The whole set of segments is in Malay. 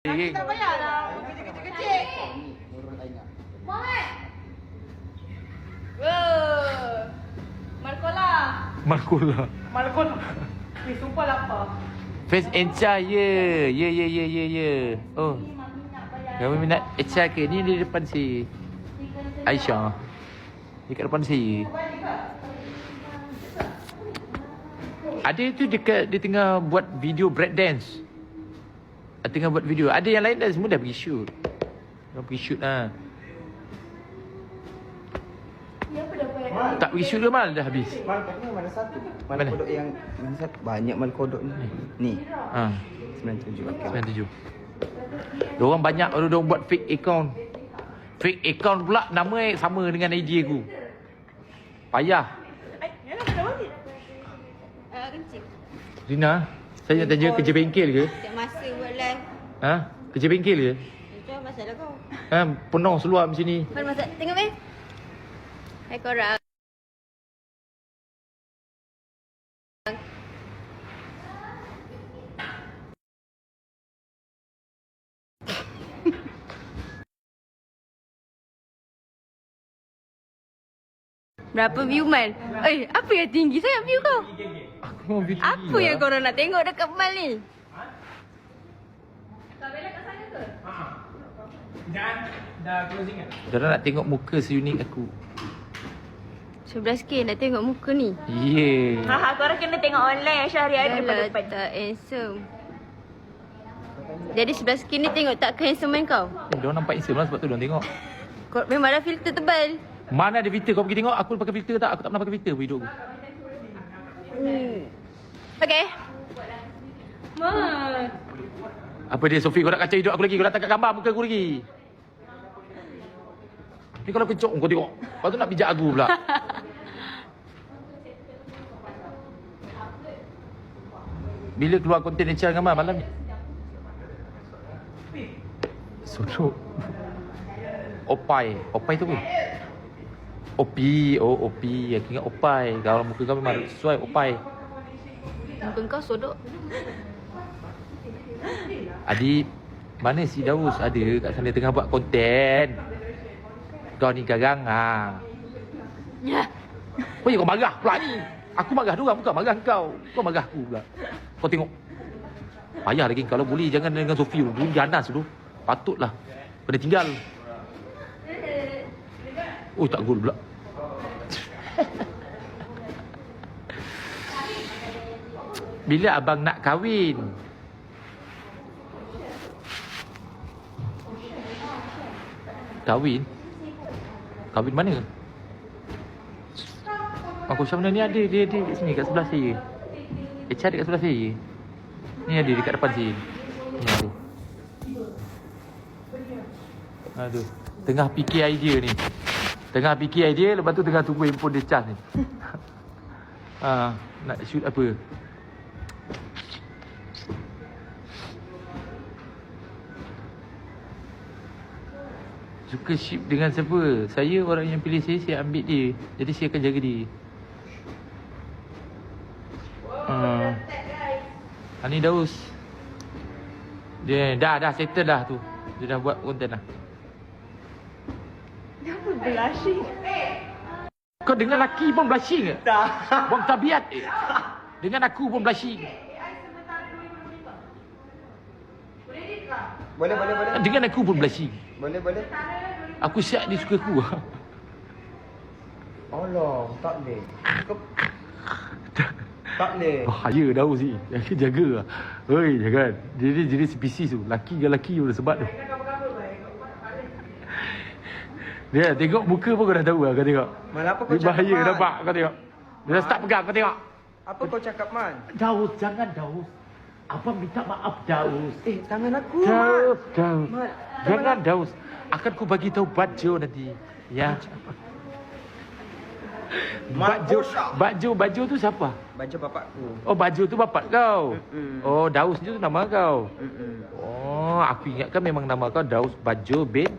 Tak payahlah. Kecil-kecil. Muhammad. Markola. Ni sumpah lapar. Face Encha, ya. Oh. Kamu minat Encha ke? Ni di depan si Aisyah. Di kat depan si. Ada tu dekat dia tengah buat video break dance. Tengah buat video. Ada yang lain dah semua dah pergi shoot. Dah pergi shoot lah. Tak pergi shoot ke Mal? Dah habis. Mal katanya mana satu? Mal kodok yang mana satu? Banyak mal kodok ni. Ni. Ha. 97. Okey. 97. Diorang banyak diorang buat fake account. Fake account pula nama sama dengan ID aku. Payah. Kencing. Rina, saya nak tanya kerja bengkel ke? Tak masa buat live. Ha? Kerja bengkel ke? Itu masalah kau. Ha, penuh seluar macam ni. Kau masak. Tengok weh. Hai korang. Berapa view Mal? Apa yang tinggi sangat view kau? Aku mau view tinggi Apa yang korang nak tengok dekat Mal ni? Dah closing kan? Diorang nak tengok muka seunik aku. 11k nak tengok muka ni. Yeah. Korang kena tengok online Aisyah hari-hari Dah depan. tak handsome. Jadi 11k ni tengok tak handsome kau? Diorang nampak handsome lah sebab tu diorang tengok. Kau memang dah filter tebal. Mana ada filter? Kau pergi tengok aku pakai filter tak? Aku tak pernah pakai filter hidup aku. Okay. Apa dia Sofi, kau nak kacau hidup aku lagi? Kau nak tangkap gambar muka aku lagi? Ni kalau kencok kau tengok. Lepas tu nak pijak aku pula. Bila keluar konten Encha dengan Mal malam ni? Sodok. Opai. Opai tu apa? Opi. Oh, Opi. Aku ingat Opai. Kalau muka kau memang sesuai Opai. Muka kau sodok. Adi, mana si Daus? Ada kat sana tengah buat konten. Kau ni garang ha. Ya. Kau kau marah pula ni. Aku marah diorang, bukan marah kau. Kau marah aku pula. Kau tengok. Payah lagi kalau boleh jangan dengan Sofi dulu. Dia ganas dulu. Patutlah. Kena tinggal. Oh, tak gol pula. Bila abang nak kahwin? Kahwin? Kahwin mana? Aku Syamna ni ada. Dia kat sini kat sebelah saya. Echa dekat sebelah saya. Ni ada dekat depan sini. Ni ada. Aduh. Tengah fikir idea ni. Lepas tu tengah tunggu handphone dia charge ni. Nak shoot apa? Suka ship dengan siapa? Saya orang yang pilih saya ambil dia. Jadi saya akan jaga dia. Ni Daus. Dia dah settle dah tu. Dia dah buat konten dah. Kenapa blushing? Kau dengan laki pun blushing ke? Tak. Buang tabiat dengan aku pun blushing. Boleh. Dengan aku pun blushing. Boleh. Aku siap dia suka aku. Allah, tak boleh. Tak boleh. Bahaya Daus ni. Jaga lah. Oi, jangan. Jadi spesies tu. Laki dengan laki udah sebab tu. Dia tengok muka pun kau dah tahu lah. Kau tengok. Mal, apa kau Dia cakap, bahaya Man? nampak. Kau tengok. Dia dah start pegang. Kau tengok. Apa kau cakap, Man? Daus, jangan Daus. Abang minta maaf Daus. Tangan aku, Daus, Man. Daus. Man, Jangan Daus. Akan ku bagi tahu Bajo nanti. Ya. Bajo tu siapa? Baju bapakku. Oh, Bajo tu bapak kau. Oh, Daus tu nama kau. Mm-mm. Oh, aku ingatkan memang nama kau Daus Bajo bin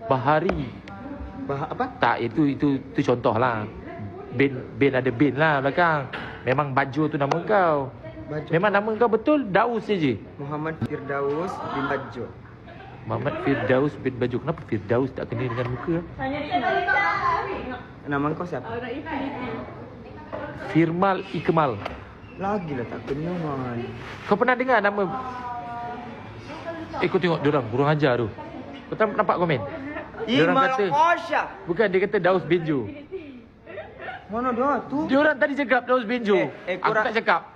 Bahari. Apa? Tak, itu contoh lah. Bin ada bin lah belakang. Memang Bajo tu nama kau. Bajo. Memang nama kau betul Daus je. Muhammad Firdaus bin Bajo. Muhammad Firdaus bin Bajo. Kenapa Firdaus tak kena dengan muka? Tanya dia. Nama kau siapa? Firmal Ikmal. Lagi lah tak kenal man. Kau pernah dengar nama? Kau tengok diorang, kurang ajar tu. Kau tak nampak komen? Diorang kata, Kosha. bukan, dia kata Daus bin Jo. Mana dia tu? Diorang tadi cakap Daus bin Jo. Aku tak cakap.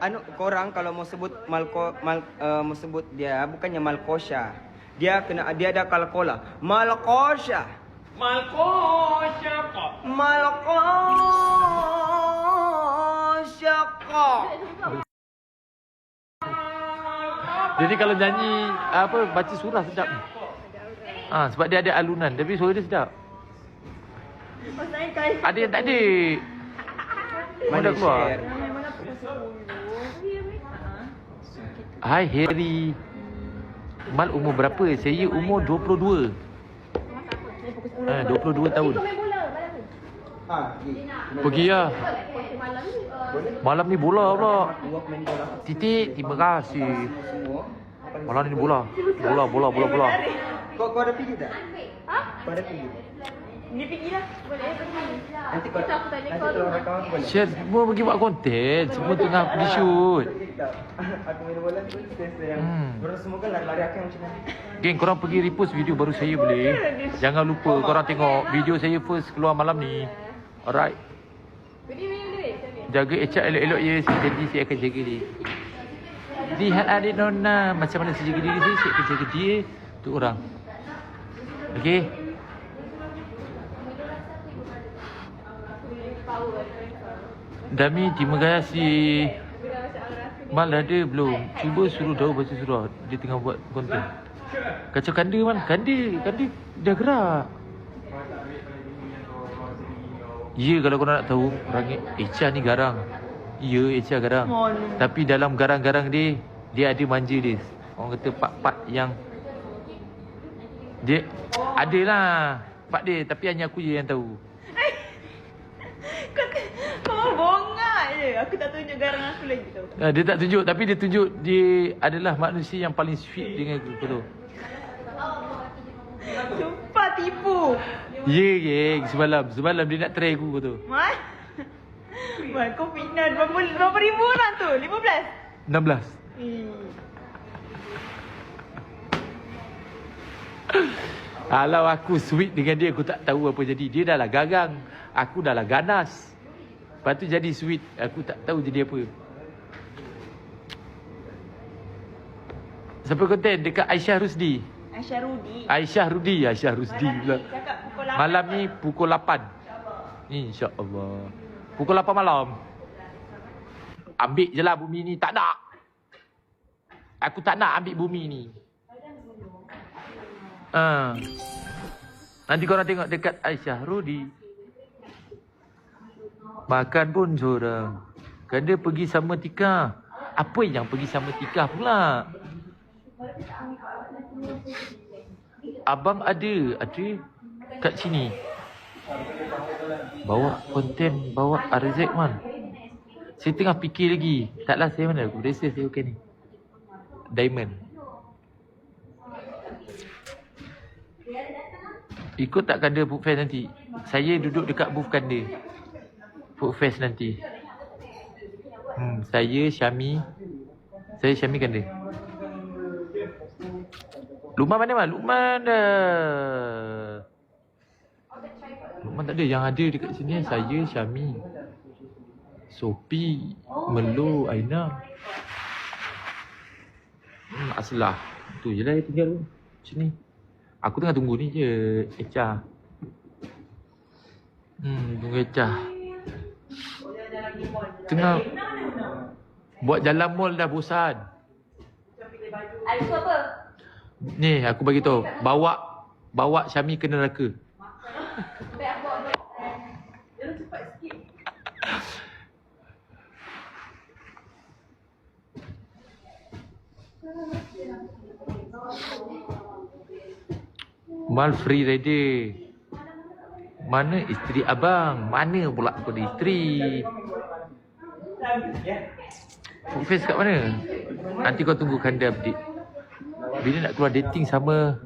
Anu korang kalau mau sebut mau sebut dia bukannya Malkosha. Dia ada kalkola. Malkosha. Malkosha kok. Malkosha kok. Jadi kalau nyanyi baca surah sedap. Sebab dia ada alunan, tapi suara dia sedap. Ada yang tak ada. Mana dah keluar? Hai Harry. Mal umur berapa? Saya umur 22. 22 tahun. Pergi lah. Malam ni bola pula. Titik, terima kasih. Malam ni bola. Bola. Kau ada pergi tak? Kau ada pergi? Ni pergi lah. Nanti kau rekam aku boleh? Share semua pergi buat konten. Semua tengah pergi shoot. Aku main bola tu sense. Orang semua kan lari akan macam mana? Geng, korang pergi repost video baru saya boleh. Jangan lupa korang tengok video saya first keluar malam ni. Alright. Jaga Ecak elok-elok ya. Jadi saya akan jaga dia. Lihat adik Nona. Macam mana saya jaga diri saya akan jaga dia. Tu orang. Okay. Dami, terima kasih. Mal ada belum? Cuba suruh Daud baca surah. Dia tengah buat konten. Kacau kanda man. Kanda dah gerak. Ya, kalau korang nak tahu, orang Echa ni garang. Ya, Echa garang. Tapi dalam garang-garang dia ada manja dia. Orang kata part-part yang dia adalah part dia, tapi hanya aku je yang tahu. Kau bongak je. Aku tak tunjuk garang aku lagi tau. Dia tak tunjuk, tapi dia tunjuk dia adalah manusia yang paling sweet dengan aku. Betul. Sumpah tipu. Ya, geng. Semalam dia nak try aku tu. Man, kau fitnah. Berapa ribu orang tu? 15? 16. Kalau aku sweet dengan dia, aku tak tahu apa jadi. Dia dah lah gagang, aku dah lah ganas. Lepas tu jadi sweet, aku tak tahu jadi apa. Siapa konten? Dekat Aisyah Rusdi. Aisyah Rudi pula. Malam ni pukul 8. InsyaAllah. Pukul 8 malam. Ambil je lah bumi ni. Tak nak. Aku tak nak ambil bumi ni. Nanti korang tengok dekat Aisyah Rudi. Makan pun seorang. Kan dia pergi sama Tika. Apa yang pergi sama Tika pula? Abang ada kat sini. Bawa konten, bawa Arzek man. Saya tengah fikir lagi. Taklah saya mana aku rasa saya okey ni. Diamond. Ikut tak kanda Food Fest nanti? Saya duduk dekat booth kanda Food Fest nanti. Saya Syami kanda. Lukman mana man? Lukman tak ada. Yang ada dekat sini saya, Syami, Sophie, Melo, Aina. Aslah. Tu je lah yang tinggal macam ni. Aku tengah tunggu ni je Echa. Tunggu Echa. Tengah buat jalan mall dah bosan. Aisu apa? Ni aku bagi tahu, bawa Syami ke neraka. Jangan cepat sikit. Mal free rider. Mana isteri abang? Mana pula aku ada isteri? Food Fest kat mana? Nanti kau tunggu Kanda update. Bila nak keluar dating sama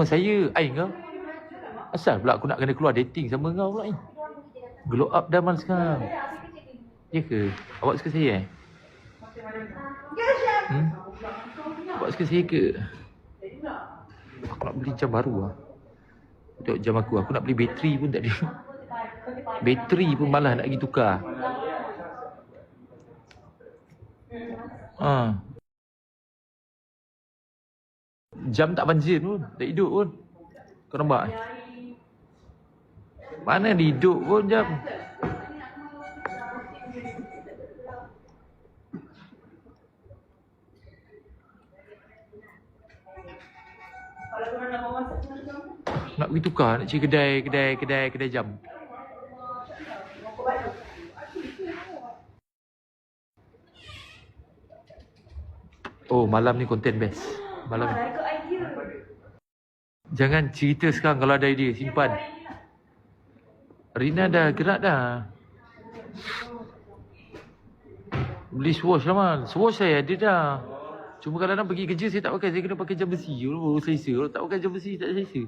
saya. Ai kau. Asal pula aku nak kena keluar dating sama kau pula ni? Glow up dah mal sekarang. Ya ke? Awak suka saya Awak suka saya ke? Aku nak beli jam baru lah. Tengok jam aku nak beli bateri pun tak ada. Bateri pun malas nak pergi tukar. Jam tak banjir pun, tak hidup pun. Kau nampak? Mana dia hidup pun jam. Nak pergi tukar, nak cari kedai jam. Oh, malam ni konten best. Malam ni. Jangan cerita sekarang kalau ada idea, simpan. Rina dah gerak dah. Beli swatch lah mal. Swatch saya ada dah. Cuma kalau nak pergi kerja saya tak pakai. Saya kena pakai jam besi. Baru selesa. Kalau tak pakai jam besi tak selesa.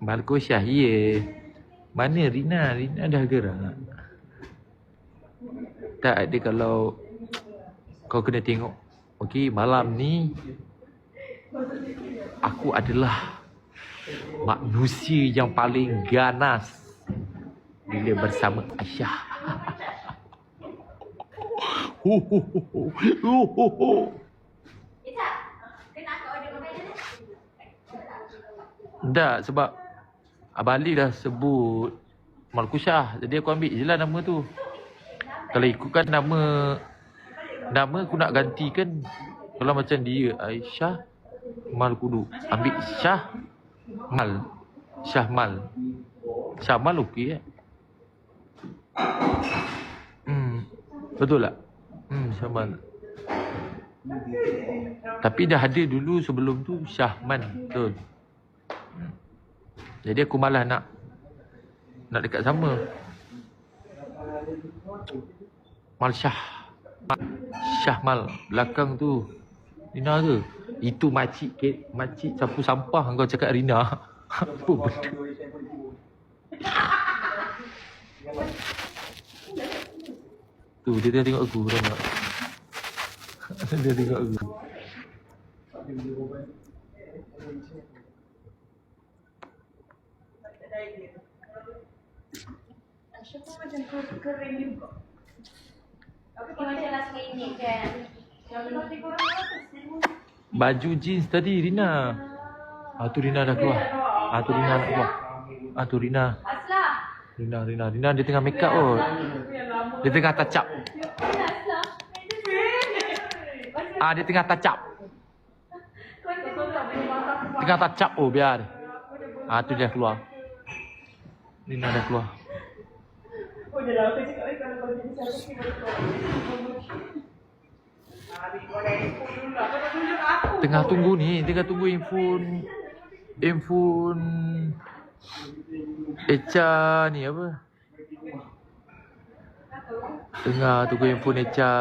Malkosyah, ya. Mana Rina? Rina dah gerak. Tak ada kalau kau kena tengok. Okey, malam ni aku adalah manusia yang paling ganas bila bersama Aisyah. Tak, sebab Abang Ali dah sebut Malkusyah. Jadi aku ambil je lah nama tu. Kalau ikutkan nama aku nak gantikan. Kalau macam dia Aisyah Mal Kudu, ambil Syahmal. Syahmal okey kan? Betul tak? Syahmal. Tapi dah ada dulu sebelum tu Syahman. Betul. Jadi aku malas nak dekat sama. Syahmal. Belakang tu Rina ke? Itu makcik sapu sampah kau cakap Rina. Apa benda? Tu dia tengok aku, nampak? Dia tengok aku. Aisyah pun macam kering juga. Tapi macam nak screening kan. Baju jeans tadi Rina. Tu Rina dah keluar. Tu Rina nak keluar. Tu Rina. Rina dia tengah make up kot. Dia tengah touch up. Dia tengah touch up. Tengah touch up. Biar. Tu dia keluar. Rina dah keluar. Dah lah, aku cakap kalau kau jadi siapa Tengah tunggu ni, tengah tunggu handphone Echa ni apa? Tengah tunggu handphone Echa